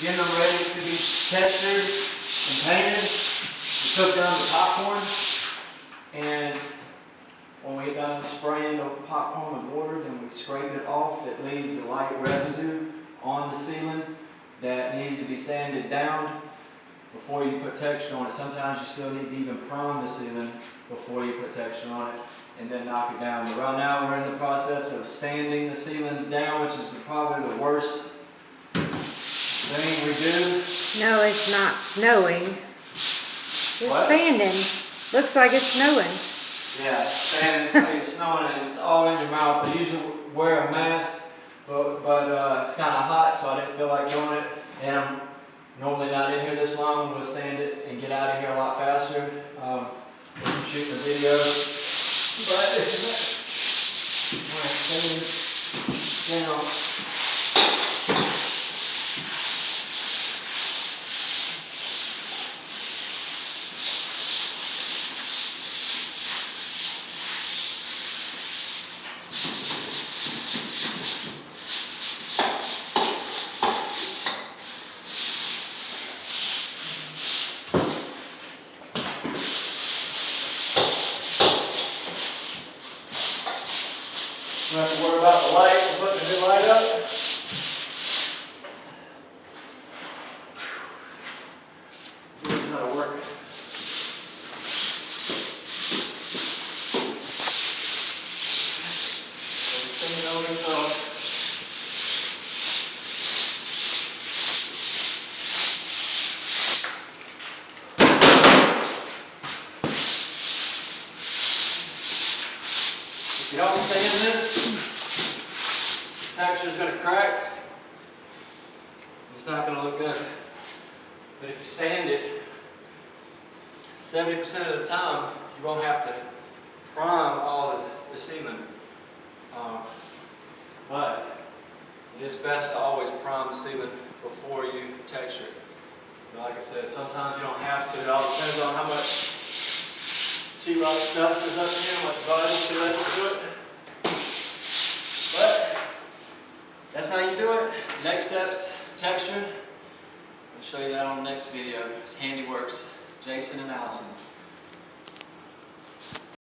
getting them ready to be textured and painted. We cook down the popcorn, and when we get done spraying the popcorn with water, then we scrape it off. It leaves a light residue on the ceiling that needs to be sanded down before you put texture on it. Sometimes you still need to even prime the ceiling before you put texture on it and then knock it down. But right now we're in the process of sanding the ceilings down, which is probably the worst thing we do. No, it's not snowing. It's What? sanding. Looks like it's snowing. Yeah, and it's snowing and it's all in your mouth. I usually wear a mask, but it's kind of hot, so I didn't feel like doing it. And I'm normally not in here this long. We'll sand it and get out of here a lot faster. Shooting the video, but sand it down. Don't have to worry about the light. We're putting a new light up. Here's how to work it. Everything over the top. If you don't sand this, the texture is going to crack. It's not going to look good. But if you sand it, 70% of the time, you won't have to prime all the ceiling. But it is best to always prime the ceiling before you texture it. But like I said, sometimes you don't have to. It all depends on how much sheetrock dust is up here, how much volume you let it do it. But that's how you do it. Next steps, texturing. I'll show you that on the next video. It's Handyworks, Jason and Allison.